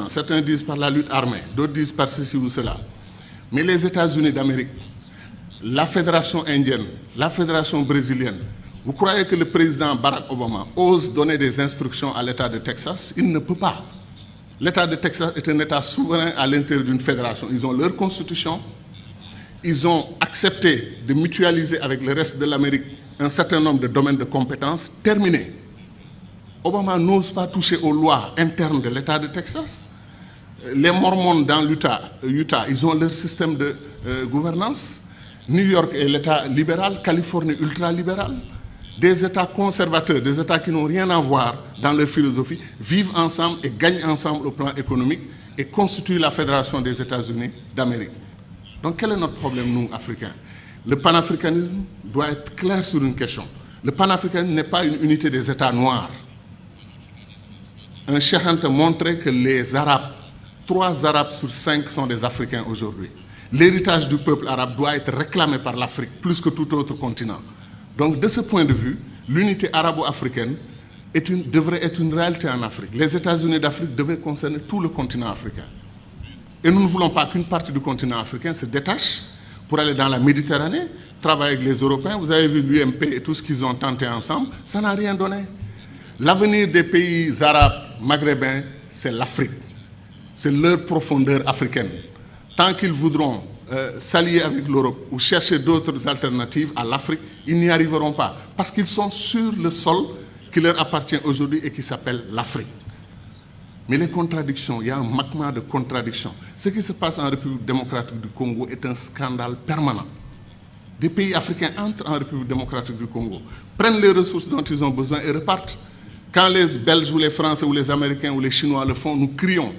continent. Certains disent par la lutte armée, d'autres disent par ceci ou cela. Mais les États-Unis d'Amérique, la fédération indienne, la fédération brésilienne, vous croyez que le président Barack Obama ose donner des instructions à l'État de Texas? Il ne peut pas. L'État de Texas est un État souverain à l'intérieur d'une fédération. Ils ont leur constitution. Ils ont accepté de mutualiser avec le reste de l'Amérique un certain nombre de domaines de compétences. Terminé. Obama n'ose pas toucher aux lois internes de l'État de Texas. Les Mormons dans l'Utah, ils ont leur système de gouvernance. New York est l'État libéral, Californie ultra-libéral. Des États conservateurs, des États qui n'ont rien à voir dans leur philosophie, vivent ensemble et gagnent ensemble au plan économique et constituent la Fédération des États-Unis d'Amérique. Donc quel est notre problème, nous, Africains? Le panafricanisme doit être clair sur une question. Le panafricanisme n'est pas une unité des États noirs. Un Cheikh Anta montrait que les Arabes, 3 Arabes sur 5 sont des Africains aujourd'hui. L'héritage du peuple arabe doit être réclamé par l'Afrique plus que tout autre continent. Donc de ce point de vue, l'unité arabo-africaine devrait être une réalité en Afrique. Les États-Unis d'Afrique devaient concerner tout le continent africain. Et nous ne voulons pas qu'une partie du continent africain se détache pour aller dans la Méditerranée, travailler avec les Européens. Vous avez vu l'UMP et tout ce qu'ils ont tenté ensemble, ça n'a rien donné. L'avenir des pays arabes, maghrébins, c'est l'Afrique. C'est leur profondeur africaine. Tant qu'ils voudront s'allier avec l'Europe ou chercher d'autres alternatives à l'Afrique, ils n'y arriveront pas. Parce qu'ils sont sur le sol qui leur appartient aujourd'hui et qui s'appelle l'Afrique. Mais les contradictions, il y a un magma de contradictions. Ce qui se passe en République démocratique du Congo est un scandale permanent. Des pays africains entrent en République démocratique du Congo, prennent les ressources dont ils ont besoin et repartent. Quand les Belges ou les Français ou les Américains ou les Chinois le font, nous crions.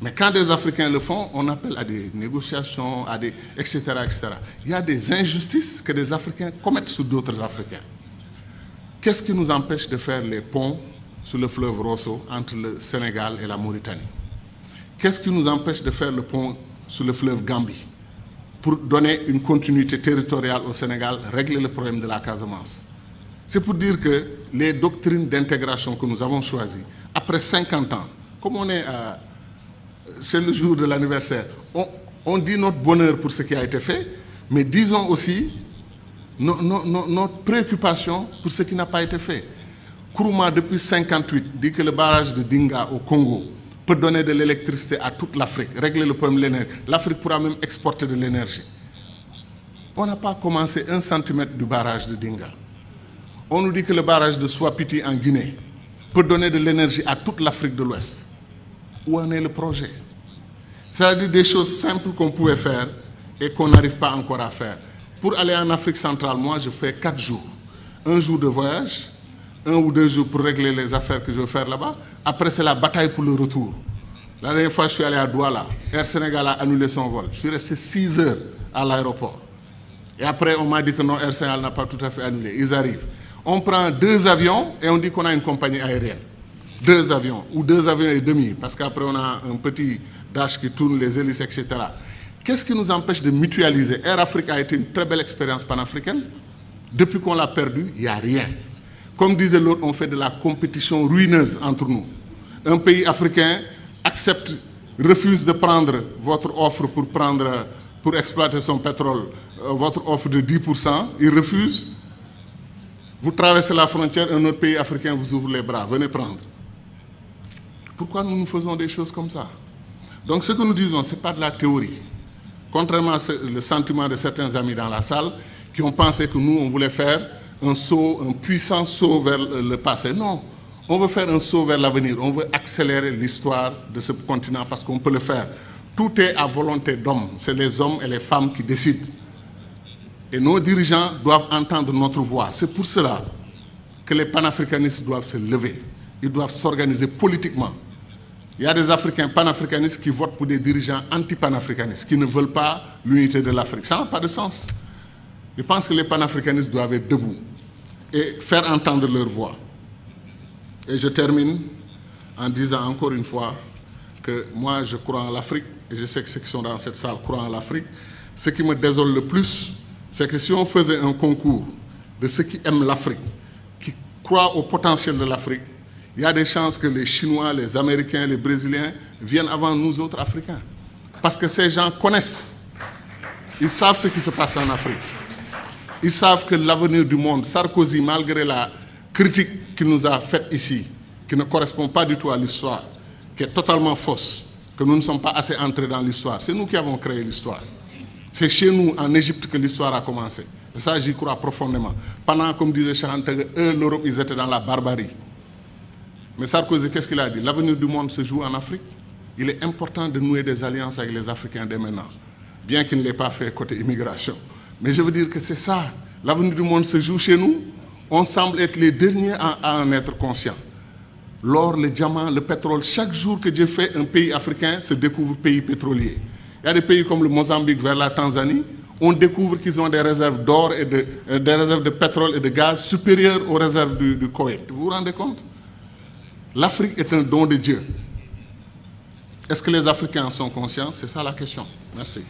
Mais quand des Africains le font, on appelle à des négociations, etc., etc. Il y a des injustices que des Africains commettent sur d'autres Africains. Qu'est-ce qui nous empêche de faire les ponts sur le fleuve Rosso entre le Sénégal et la Mauritanie? Qu'est-ce qui nous empêche de faire le pont sur le fleuve Gambie pour donner une continuité territoriale au Sénégal, régler le problème de la Casamance? C'est pour dire que les doctrines d'intégration que nous avons choisies, après 50 ans, comme on est c'est le jour de l'anniversaire, on dit notre bonheur pour ce qui a été fait, mais disons aussi notre préoccupation pour ce qui n'a pas été fait. Kourouma, depuis 1958, dit que le barrage de Dinga au Congo peut donner de l'électricité à toute l'Afrique, régler le problème de l'énergie. L'Afrique pourra même exporter de l'énergie. On n'a pas commencé 1 centimètre du barrage de Dinga. On nous dit que le barrage de Swapiti en Guinée peut donner de l'énergie à toute l'Afrique de l'Ouest. Où en est le projet? C'est-à-dire des choses simples qu'on pouvait faire et qu'on n'arrive pas encore à faire. Pour aller en Afrique centrale, moi, je fais 4 jours. 1 jour de voyage, 1 ou 2 jours pour régler les affaires que je veux faire là-bas. Après, c'est la bataille pour le retour. La dernière fois, je suis allé à Douala. Air Sénégal a annulé son vol. Je suis resté 6 heures à l'aéroport. Et après, on m'a dit que non, Air Sénégal n'a pas tout à fait annulé. Ils arrivent. On prend 2 avions et on dit qu'on a une compagnie aérienne. 2 avions, ou 2 avions et demi, parce qu'après on a un petit dash qui tourne les hélices, etc. Qu'est-ce qui nous empêche de mutualiser? Air Afrique a été une très belle expérience panafricaine. Depuis qu'on l'a perdu, il n'y a rien. Comme disait l'autre, on fait de la compétition ruineuse entre nous. Un pays africain accepte, refuse de prendre votre offre pour exploiter son pétrole, votre offre de 10%, il refuse. Vous traversez la frontière, un autre pays africain vous ouvre les bras, venez prendre. Pourquoi nous faisons des choses comme ça? Donc ce que nous disons, ce n'est pas de la théorie. Contrairement à le sentiment de certains amis dans la salle qui ont pensé que nous, on voulait faire un saut, un puissant saut vers le passé. Non, on veut faire un saut vers l'avenir. On veut accélérer l'histoire de ce continent parce qu'on peut le faire. Tout est à volonté d'hommes. C'est les hommes et les femmes qui décident. Et nos dirigeants doivent entendre notre voix. C'est pour cela que les panafricanistes doivent se lever. Ils doivent s'organiser politiquement. Il y a des Africains panafricanistes qui votent pour des dirigeants anti-panafricanistes, qui ne veulent pas l'unité de l'Afrique. Ça n'a pas de sens. Je pense que les panafricanistes doivent être debout et faire entendre leur voix. Et je termine en disant encore une fois que moi je crois en l'Afrique, et je sais que ceux qui sont dans cette salle croient en l'Afrique. Ce qui me désole le plus, c'est que si on faisait un concours de ceux qui aiment l'Afrique, qui croient au potentiel de l'Afrique, il y a des chances que les Chinois, les Américains, les Brésiliens viennent avant nous autres Africains. Parce que ces gens connaissent. Ils savent ce qui se passe en Afrique. Ils savent que l'avenir du monde, Sarkozy, malgré la critique qu'il nous a faite ici, qui ne correspond pas du tout à l'histoire, qui est totalement fausse, que nous ne sommes pas assez entrés dans l'histoire, c'est nous qui avons créé l'histoire. C'est chez nous, en Égypte, que l'histoire a commencé. Et ça, j'y crois profondément. Pendant, comme disait Cheikh, eux, l'Europe, ils étaient dans la barbarie. Mais Sarkozy, qu'est-ce qu'il a dit? L'avenir du monde se joue en Afrique. Il est important de nouer des alliances avec les Africains dès maintenant, bien qu'il ne l'ait pas fait côté immigration. Mais je veux dire que c'est ça. L'avenir du monde se joue chez nous. On semble être les derniers à en être conscients. L'or, le diamant, le pétrole, chaque jour que Dieu fait, un pays africain se découvre pays pétrolier. Il y a des pays comme le Mozambique vers la Tanzanie, on découvre qu'ils ont des réserves d'or et des réserves de pétrole et de gaz supérieures aux réserves du Koweït. Vous vous rendez compte? L'Afrique est un don de Dieu. Est-ce que les Africains en sont conscients? C'est ça la question. Merci.